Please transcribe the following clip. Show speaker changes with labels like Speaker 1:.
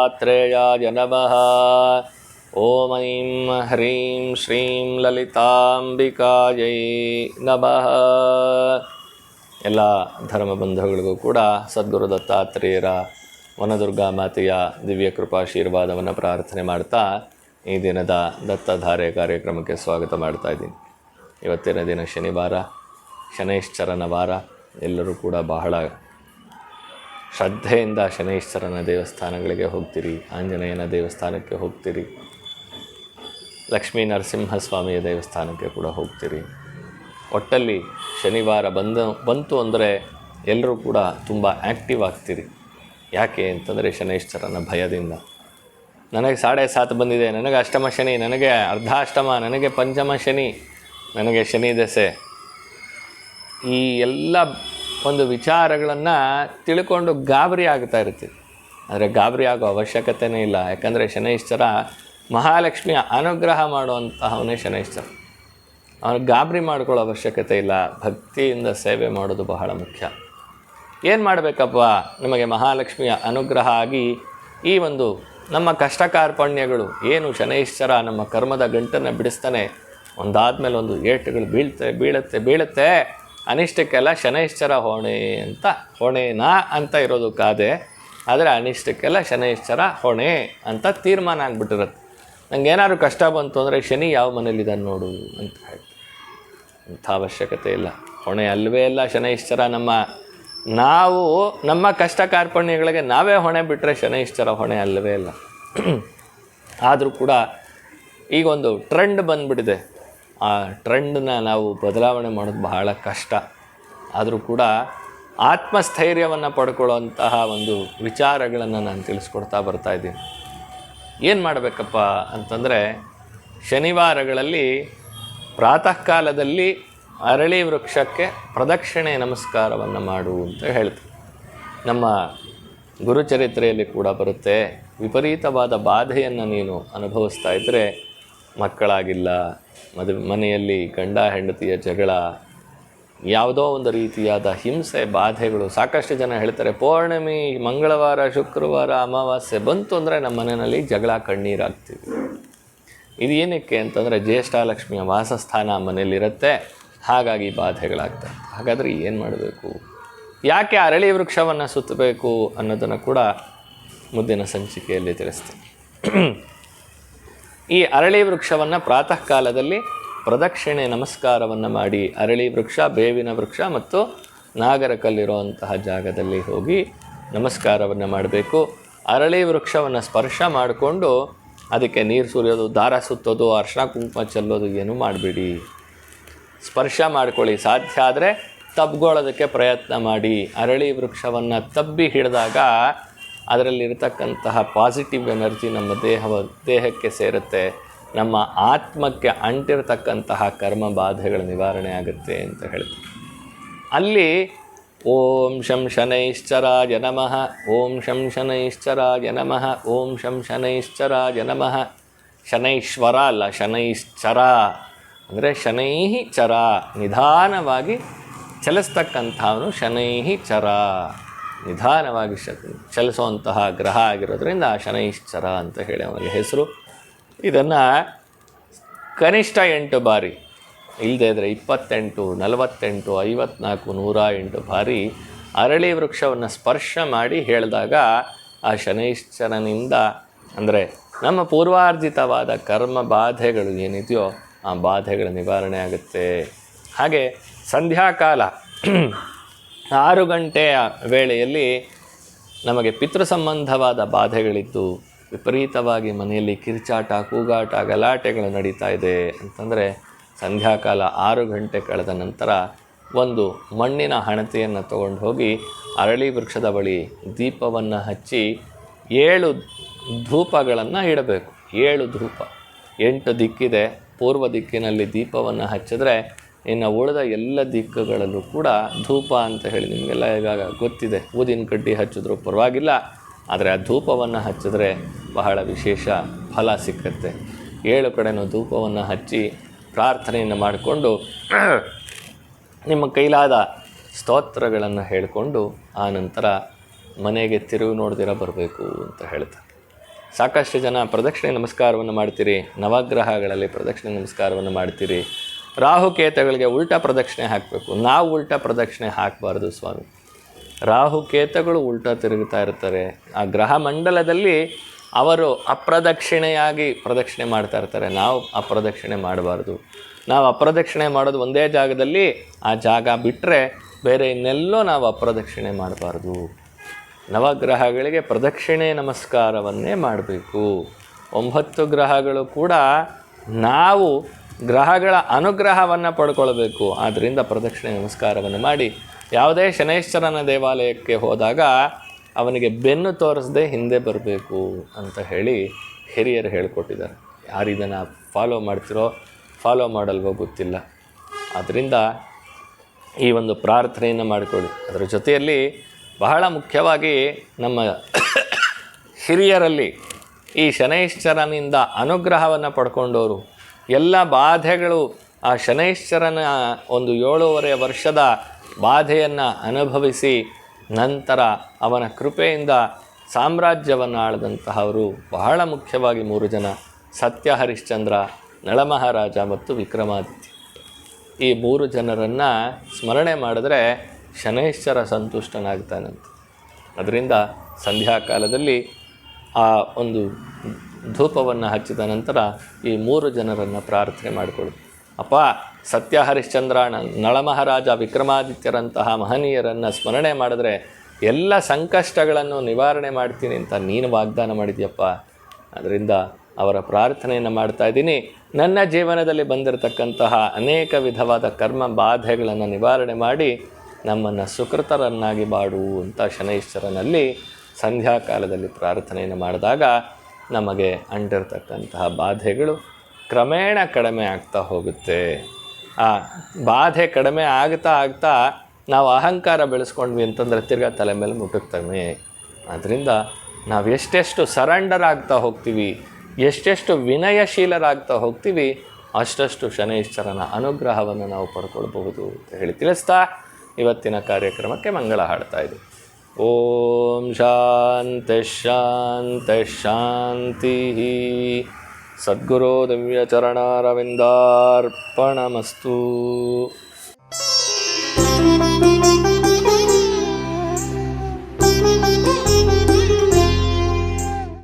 Speaker 1: ದತ್ತಾತ್ರೇಯಾಯ ನಮಃ. ಓಂ ಐಂ ಹ್ರೀಂ ಶ್ರೀಂ ಲಲಿತಾಂಬಿಕಾಯೈ ನಮಃ. ಎಲ್ಲ ಧರ್ಮಬಂಧುಗಳಿಗೂ ಕೂಡ ಸದ್ಗುರು ದತ್ತಾತ್ರೇಯರ ವನದುರ್ಗಾ ಮಾತೆಯ ದಿವ್ಯ ಕೃಪಾಶೀರ್ವಾದವನ್ನು ಪ್ರಾರ್ಥನೆ ಮಾಡ್ತಾ ಈ ದಿನದ ದತ್ತಧಾರೆ ಕಾರ್ಯಕ್ರಮಕ್ಕೆ ಸ್ವಾಗತ ಮಾಡ್ತಾ ಇದ್ದೀನಿ. ಇವತ್ತಿನ ದಿನ ಶನಿವಾರ, ಶನೈಶ್ಚರನ ವಾರ. ಎಲ್ಲರೂ ಕೂಡ ಬಹಳ ಶ್ರದ್ಧೆಯಿಂದ ಶನೈಶ್ಚರನ ದೇವಸ್ಥಾನಗಳಿಗೆ ಹೋಗ್ತೀರಿ, ಆಂಜನೇಯನ ದೇವಸ್ಥಾನಕ್ಕೆ ಹೋಗ್ತೀರಿ, ಲಕ್ಷ್ಮೀ ನರಸಿಂಹಸ್ವಾಮಿಯ ದೇವಸ್ಥಾನಕ್ಕೆ ಕೂಡ ಹೋಗ್ತೀರಿ. ಒಟ್ಟಲ್ಲಿ ಶನಿವಾರ ಬಂತು ಅಂದರೆ ಎಲ್ಲರೂ ಕೂಡ ತುಂಬ ಆ್ಯಕ್ಟಿವ್ ಆಗ್ತೀರಿ. ಯಾಕೆ ಅಂತಂದರೆ ಶನೈಶ್ಚರನ ಭಯದಿಂದ. ನನಗೆ 7.5 ಬಂದಿದೆ, ನನಗೆ ಅಷ್ಟಮ ಶನಿ, ನನಗೆ ಅರ್ಧಾಷ್ಟಮ, ನನಗೆ ಪಂಚಮ ಶನಿ, ನನಗೆ ಶನಿ ದಶೆ, ಈ ಎಲ್ಲ ಒಂದು ವಿಚಾರಗಳನ್ನು ತಿಳ್ಕೊಂಡು ಗಾಬರಿ ಆಗ್ತಾ ಇರ್ತೀವಿ. ಆದರೆ ಗಾಬರಿ ಆಗೋ ಅವಶ್ಯಕತೆಯೇ ಇಲ್ಲ. ಯಾಕಂದರೆ ಶನೈಶ್ಚರ ಮಹಾಲಕ್ಷ್ಮಿಯ ಅನುಗ್ರಹ ಮಾಡುವಂತಹವನೇ ಶನೈಶ್ಚರ. ಅವನಿಗೆ ಗಾಬರಿ ಮಾಡ್ಕೊಳ್ಳೋ ಅವಶ್ಯಕತೆ ಇಲ್ಲ. ಭಕ್ತಿಯಿಂದ ಸೇವೆ ಮಾಡೋದು ಬಹಳ ಮುಖ್ಯ. ಏನು ಮಾಡಬೇಕಪ್ಪ? ನಮಗೆ ಮಹಾಲಕ್ಷ್ಮಿಯ ಅನುಗ್ರಹ ಆಗಿ ಈ ಒಂದು ನಮ್ಮ ಕಷ್ಟ ಕಾರ್ಪಣ್ಯಗಳು ಏನು ಶನೈಶ್ಚರ ನಮ್ಮ ಕರ್ಮದ ಗಂಟನ್ನು ಬಿಡಿಸ್ತಾನೆ, ಒಂದಾದ್ಮೇಲೆ ಒಂದು ಏಟುಗಳು ಬೀಳುತ್ತೆ. ಅನಿಷ್ಟಕ್ಕೆಲ್ಲ ಶನೈಶ್ಚರ ಹೊಣೆನಾ ಅಂತ ಇರೋದು ಕಾದೆ. ಆದರೆ ಅನಿಷ್ಟಕ್ಕೆಲ್ಲ ಶನೈಶ್ಚರ ಹೊಣೆ ಅಂತ ತೀರ್ಮಾನ ಆಗಿಬಿಟ್ಟಿರುತ್ತೆ. ನಂಗೆ ಏನಾದ್ರು ಕಷ್ಟ ಬಂತು ಅಂದರೆ ಶನಿ ಯಾವ ಮನೇಲಿದ್ದಾನೆ ನೋಡು ಅಂತ ಹೇಳಿ. ಅಂಥ ಅವಶ್ಯಕತೆ ಇಲ್ಲ. ಹೊಣೆ ಅಲ್ಲವೇ ಇಲ್ಲ ಶನೈಶ್ಚರ. ನಾವು ನಮ್ಮ ಕಷ್ಟ ಕಾರ್ಪಣ್ಯಗಳಿಗೆ ನಾವೇ ಹೊಣೆ ಬಿಟ್ಟರೆ ಶನೈಶ್ಚರ ಹೊಣೆ ಅಲ್ಲವೇ ಇಲ್ಲ. ಆದರೂ ಕೂಡ ಈಗೊಂದು ಟ್ರೆಂಡ್ ಬಂದುಬಿಟ್ಟಿದೆ. ಆ ಟ್ರೆಂಡನ್ನ ನಾವು ಬದಲಾವಣೆ ಮಾಡೋದು ಬಹಳ ಕಷ್ಟ. ಆದರೂ ಕೂಡ ಆತ್ಮಸ್ಥೈರ್ಯವನ್ನು ಪಡ್ಕೊಳ್ಳುವಂತಹ ಒಂದು ವಿಚಾರಗಳನ್ನು ನಾನು ತಿಳಿಸ್ಕೊಡ್ತಾ ಬರ್ತಾಯಿದ್ದೀನಿ. ಏನು ಮಾಡಬೇಕಪ್ಪ ಅಂತಂದರೆ, ಶನಿವಾರಗಳಲ್ಲಿ ಪ್ರಾತಃ ಕಾಲದಲ್ಲಿ ಅರಳಿ ವೃಕ್ಷಕ್ಕೆ ಪ್ರದಕ್ಷಿಣೆ ನಮಸ್ಕಾರವನ್ನು ಮಾಡು ಅಂತ ಹೇಳ್ತೀವಿ. ನಮ್ಮ ಗುರುಚರಿತ್ರೆಯಲ್ಲಿ ಕೂಡ ಬರುತ್ತೆ. ವಿಪರೀತವಾದ ಬಾಧೆಯನ್ನು ನೀನು ಅನುಭವಿಸ್ತಾ ಇದ್ದರೆ, ಮಕ್ಕಳಾಗಿಲ್ಲ, ಮನೆಯಲ್ಲಿ ಗಂಡ ಹೆಂಡತಿಯ ಜಗಳ, ಯಾವುದೋ ಒಂದು ರೀತಿಯಾದ ಹಿಂಸೆ ಬಾಧೆಗಳು. ಸಾಕಷ್ಟು ಜನ ಹೇಳ್ತಾರೆ, ಪೌರ್ಣಮಿ, ಮಂಗಳವಾರ, ಶುಕ್ರವಾರ, ಅಮಾವಾಸ್ಯೆ ಬಂತು ಅಂದರೆ ನಮ್ಮ ಮನೆಯಲ್ಲಿ ಜಗಳ, ಕಣ್ಣೀರಾಗ್ತೀವಿ. ಇದು ಏನಕ್ಕೆ ಅಂತಂದರೆ ಜ್ಯೇಷ್ಠಾಲಕ್ಷ್ಮಿಯ ವಾಸಸ್ಥಾನ ಮನೆಯಲ್ಲಿರುತ್ತೆ, ಹಾಗಾಗಿ ಬಾಧೆಗಳಾಗ್ತವೆ. ಹಾಗಾದರೆ ಏನು ಮಾಡಬೇಕು? ಯಾಕೆ ಅರಳಿ ವೃಕ್ಷವನ್ನು ಸುತ್ತಬೇಕು ಅನ್ನೋದನ್ನು ಕೂಡ ಮುಂದಿನ ಸಂಚಿಕೆಯಲ್ಲಿ ತಿಳಿಸ್ತೀನಿ. ಈ ಅರಳಿ ವೃಕ್ಷವನ್ನು ಪ್ರಾತಃ ಕಾಲದಲ್ಲಿ ಪ್ರದಕ್ಷಿಣೆ ನಮಸ್ಕಾರವನ್ನು ಮಾಡಿ, ಅರಳಿ ವೃಕ್ಷ, ಬೇವಿನ ವೃಕ್ಷ ಮತ್ತು ನಾಗರಕಲ್ಲಿರುವಂತಹ ಜಾಗದಲ್ಲಿ ಹೋಗಿ ನಮಸ್ಕಾರವನ್ನು ಮಾಡಬೇಕು. ಅರಳಿ ವೃಕ್ಷವನ್ನು ಸ್ಪರ್ಶ ಮಾಡಿಕೊಂಡು ಅದಕ್ಕೆ ನೀರು ಸುರಿಯೋದು, ದಾರ ಸುತ್ತೋದು, ಅರ್ಶಿನ ಕುಂಕುಮ ಚೆಲ್ಲೋದು ಏನೂ ಮಾಡಬೇಡಿ. ಸ್ಪರ್ಶ ಮಾಡ್ಕೊಳ್ಳಿ. ಸಾಧ್ಯ ಆದರೆ ತಬ್ಕೊಳ್ಳೋದಕ್ಕೆ ಪ್ರಯತ್ನ ಮಾಡಿ. ಅರಳಿ ವೃಕ್ಷವನ್ನು ತಬ್ಬಿ ಹಿಡಿದಾಗ ಅದರಲ್ಲಿರ್ತಕ್ಕಂತಹ ಪಾಸಿಟಿವ್ ಎನರ್ಜಿ ನಮ್ಮ ದೇಹಕ್ಕೆ ಸೇರುತ್ತೆ. ನಮ್ಮ ಆತ್ಮಕ್ಕೆ ಅಂಟಿರ್ತಕ್ಕಂತಹ ಕರ್ಮ ಬಾಧೆಗಳ ನಿವಾರಣೆ ಆಗುತ್ತೆ ಅಂತ ಹೇಳ್ತೀವಿ. ಅಲ್ಲಿ ಓಂ ಶಂ ಶನೈಶ್ಚರಾಯ ನಮಃ, ಓಂ ಶಂ ಶನೈಶ್ಚರಾಯ ನಮಃ, ಓಂ ಶಂ ಶನೈಶ್ಚರಾಯ ನಮಃ. ಶನೈಶ್ವರ ಅಲ್ಲ, ಶನೈಶ್ಚರ ಅಂದರೆ ಶನೈಹಿ ಚರ, ನಿಧಾನವಾಗಿ ಚಲಿಸ್ತಕ್ಕಂಥವನು ಶನೈಹಿ ಚರ. ನಿಧಾನವಾಗಿ ಚಲಿಸುವಂತಹ ಗ್ರಹ ಆಗಿರೋದ್ರಿಂದ ಶನೈಶ್ಚರ ಅಂತ ಹೇಳಿ ಅವನಿಗೆ ಹೆಸರು. ಇದನ್ನು ಕನಿಷ್ಠ 8 ಬಾರಿ, ಇಲ್ಲದೇ ಇದ್ದರೆ 28, 48, 54, 108 ಬಾರಿ ಅರಳಿ ವೃಕ್ಷವನ್ನು ಸ್ಪರ್ಶ ಮಾಡಿ ಹೇಳಿದಾಗ ಆ ಶನೈಶ್ಚರನಿಂದ, ಅಂದರೆ ನಮ್ಮ ಪೂರ್ವಾರ್ಜಿತವಾದ ಕರ್ಮ ಬಾಧೆಗಳು ಏನಿದೆಯೋ ಆ ಬಾಧೆಗಳ ನಿವಾರಣೆ ಆಗುತ್ತೆ. ಹಾಗೆ ಸಂಧ್ಯಾಕಾಲ 6 ಗಂಟೆಯ ವೇಳೆಯಲ್ಲಿ ನಮಗೆ ಪಿತೃ ಸಂಬಂಧವಾದ ಬಾಧೆಗಳಿದ್ದು ವಿಪರೀತವಾಗಿ ಮನೆಯಲ್ಲಿ ಕಿರ್ಚಾಟ, ಕೂಗಾಟ, ಗಲಾಟೆಗಳು ನಡೀತಾ ಇದೆ ಅಂತಂದರೆ ಸಂಧ್ಯಾಕಾಲ 6 ಗಂಟೆ ಕಳೆದ ನಂತರ ಒಂದು ಮಣ್ಣಿನ ಹಣತೆಯನ್ನು ತಗೊಂಡು ಹೋಗಿ ಅರಳಿ ವೃಕ್ಷದ ಬಳಿ ದೀಪವನ್ನು ಹಚ್ಚಿ 7 ಧೂಪಗಳನ್ನು ಇಡಬೇಕು. 7 ಧೂಪ. 8 ದಿಕ್ಕಿದೆ. ಪೂರ್ವ ದಿಕ್ಕಿನಲ್ಲಿ ದೀಪವನ್ನು ಹಚ್ಚಿದ್ರೆ ಇನ್ನು ಉಳಿದ ಎಲ್ಲ ದಿಕ್ಕುಗಳಲ್ಲೂ ಕೂಡ ಧೂಪ ಅಂತ ಹೇಳಿ ನಿಮಗೆಲ್ಲ ಇವಾಗ ಗೊತ್ತಿದೆ. ಊದಿನ ಕಡ್ಡಿ ಹಚ್ಚಿದ್ರೂ ಪರವಾಗಿಲ್ಲ, ಆದರೆ ಆ ಧೂಪವನ್ನು ಹಚ್ಚಿದ್ರೆ ಬಹಳ ವಿಶೇಷ ಫಲ ಸಿಕ್ಕತ್ತೆ. 7 ಕಡೆನೂ ಧೂಪವನ್ನು ಹಚ್ಚಿ ಪ್ರಾರ್ಥನೆಯನ್ನು ಮಾಡಿಕೊಂಡು ನಿಮ್ಮ ಕೈಲಾದ ಸ್ತೋತ್ರಗಳನ್ನು ಹೇಳಿಕೊಂಡು ಆ ನಂತರ ಮನೆಗೆ ತಿರುಗಿ ನೋಡ್ದಿರ ಬರಬೇಕು ಅಂತ ಹೇಳ್ತಾರೆ. ಸಾಕಷ್ಟು ಜನ ಪ್ರದಕ್ಷಿಣೆ ನಮಸ್ಕಾರವನ್ನು ಮಾಡ್ತೀರಿ, ನವಗ್ರಹಗಳಲ್ಲಿ ಪ್ರದಕ್ಷಿಣೆ ನಮಸ್ಕಾರವನ್ನು ಮಾಡ್ತೀರಿ. ರಾಹುಕೇತಗಳಿಗೆ ಉಲ್ಟಾ ಪ್ರದಕ್ಷಿಣೆ ಹಾಕಬೇಕು. ನಾವು ಉಲ್ಟಾ ಪ್ರದಕ್ಷಿಣೆ ಹಾಕಬಾರ್ದು ಸ್ವಾಮಿ. ರಾಹುಕೇತಗಳು ಉಲ್ಟಾ ತಿರುಗುತ್ತಾ ಇರ್ತಾರೆ. ಆ ಗ್ರಹ ಮಂಡಲದಲ್ಲಿ ಅವರು ಅಪ್ರದಕ್ಷಿಣೆಯಾಗಿ ಪ್ರದಕ್ಷಿಣೆ ಮಾಡ್ತಾ ಇರ್ತಾರೆ. ನಾವು ಅಪ್ರದಕ್ಷಿಣೆ ಮಾಡಬಾರ್ದು. ನಾವು ಅಪ್ರದಕ್ಷಿಣೆ ಮಾಡೋದು ಒಂದೇ ಜಾಗದಲ್ಲಿ, ಆ ಜಾಗ ಬಿಟ್ಟರೆ ಬೇರೆ ಇನ್ನೆಲ್ಲೋ ನಾವು ಅಪ್ರದಕ್ಷಿಣೆ ಮಾಡಬಾರ್ದು. ನವಗ್ರಹಗಳಿಗೆ ಪ್ರದಕ್ಷಿಣೆ ನಮಸ್ಕಾರವನ್ನೇ ಮಾಡಬೇಕು. 9 ಗ್ರಹಗಳು ಕೂಡ ನಾವು ಗ್ರಹಗಳ ಅನುಗ್ರಹವನ್ನು ಪಡ್ಕೊಳ್ಬೇಕು. ಆದ್ದರಿಂದ ಪ್ರದಕ್ಷಿಣೆ ನಮಸ್ಕಾರವನ್ನು ಮಾಡಿ, ಯಾವುದೇ ಶನೈಶ್ಚರನ ದೇವಾಲಯಕ್ಕೆ ಹೋದಾಗ ಅವನಿಗೆ ಬೆನ್ನು ತೋರಿಸದೆ ಹಿಂದೆ ಬರಬೇಕು ಅಂತ ಹೇಳಿ ಹಿರಿಯರು ಹೇಳಿಕೊಟ್ಟಿದ್ದಾರೆ. ಯಾರು ಇದನ್ನು ಫಾಲೋ ಮಾಡ್ತಿರೋ ಫಾಲೋ ಮಾಡಲ್ವೋ ಗೊತ್ತಿಲ್ಲ. ಆದ್ದರಿಂದ ಈ ಒಂದು ಪ್ರಾರ್ಥನೆಯನ್ನು ಮಾಡಿಕೊಳ್ಳಿ. ಅದರ ಜೊತೆಯಲ್ಲಿ ಬಹಳ ಮುಖ್ಯವಾಗಿ ನಮ್ಮ ಹಿರಿಯರಲ್ಲಿ ಈ ಶನೈಶ್ಚರನಿಂದ ಅನುಗ್ರಹವನ್ನು ಪಡ್ಕೊಂಡವರು, ಎಲ್ಲ ಬಾಧೆಗಳು ಆ ಶನೈಶ್ಚರನ ಒಂದು 7.5 ವರ್ಷದ ಬಾಧೆಯನ್ನು ಅನುಭವಿಸಿ ನಂತರ ಅವನ ಕೃಪೆಯಿಂದ ಸಾಮ್ರಾಜ್ಯವನ್ನು ಆಳಿದಂತಹವರು ಬಹಳ ಮುಖ್ಯವಾಗಿ 3 ಜನ: ಸತ್ಯ ಹರಿಶ್ಚಂದ್ರ, ನಳಮಹಾರಾಜ ಮತ್ತು ವಿಕ್ರಮಾದಿತ್ಯ. ಈ 3 ಜನರನ್ನು ಸ್ಮರಣೆ ಮಾಡಿದ್ರೆ ಶನೈಶ್ಚರ ಸಂತುಷ್ಟನಾಗ್ತಾನಂತೆ. ಅದರಿಂದ ಸಂಧ್ಯಾಕಾಲದಲ್ಲಿ ಆ ಒಂದು ಧೂಪವನ್ನು ಹಚ್ಚಿದ ನಂತರ ಈ 3 ಜನರನ್ನು ಪ್ರಾರ್ಥನೆ ಮಾಡಿಕೊಳ್ಳಿ. ಅಪ್ಪ, ಸತ್ಯ ಹರಿಶ್ಚಂದ್ರ, ನಳಮಹಾರಾಜ, ವಿಕ್ರಮಾದಿತ್ಯರಂತಹ ಮಹನೀಯರನ್ನು ಸ್ಮರಣೆ ಮಾಡಿದ್ರೆ ಎಲ್ಲ ಸಂಕಷ್ಟಗಳನ್ನು ನಿವಾರಣೆ ಮಾಡ್ತೀನಿ ಅಂತ ನೀನು ವಾಗ್ದಾನ ಮಾಡಿದ್ಯಪ್ಪ. ಅದರಿಂದ ಅವರ ಪ್ರಾರ್ಥನೆಯನ್ನು ಮಾಡ್ತಾ ಇದ್ದೀನಿ. ನನ್ನ ಜೀವನದಲ್ಲಿ ಬಂದಿರತಕ್ಕಂತಹ ಅನೇಕ ವಿಧವಾದ ಕರ್ಮ ಬಾಧೆಗಳನ್ನು ನಿವಾರಣೆ ಮಾಡಿ ನಮ್ಮನ್ನು ಸುಕೃತರನ್ನಾಗಿ ಮಾಡು ಅಂತ ಶನೈಶ್ಚರನಲ್ಲಿ ಸಂಧ್ಯಾಕಾಲದಲ್ಲಿ ಪ್ರಾರ್ಥನೆಯನ್ನು ಮಾಡಿದಾಗ ನಮಗೆ ಅಂಟಿರ್ತಕ್ಕಂತಹ ಬಾಧೆಗಳು ಕ್ರಮೇಣ ಕಡಿಮೆ ಆಗ್ತಾ ಹೋಗುತ್ತೆ. ಆ ಬಾಧೆ ಕಡಿಮೆ ಆಗ್ತಾ ನಾವು ಅಹಂಕಾರ ಬೆಳೆಸ್ಕೊಂಡ್ವಿ ಅಂತಂದರೆ ತಿರ್ಗಾ ತಲೆ ಮೇಲೆ ಮುಟುಕ್ತಾನೆ. ಆದ್ದರಿಂದ ನಾವು ಎಷ್ಟೆಷ್ಟು ಸರೆಂಡರ್ ಆಗ್ತಾ ಹೋಗ್ತೀವಿ, ಎಷ್ಟೆಷ್ಟು ವಿನಯಶೀಲರಾಗ್ತಾ ಹೋಗ್ತೀವಿ, ಅಷ್ಟಷ್ಟು ಶನೈಶ್ಚರನ ಅನುಗ್ರಹವನ್ನು ನಾವು ಪಡ್ಕೊಳ್ಬಹುದು ಅಂತ ಹೇಳಿ ತಿಳಿಸ್ತಾ ಇವತ್ತಿನ ಕಾರ್ಯಕ್ರಮಕ್ಕೆ ಮಂಗಳ ಹಾಡ್ತಾ ಇದೆ. ಓಂ ಶಾಂತಿ ಶಾಂತಿ ಶಾಂತಿ. ಸದ್ಗುರೋ ದಿವ್ಯ ಚರಣಾರವಿಂದಾರ್ಪಣಮಸ್ತು.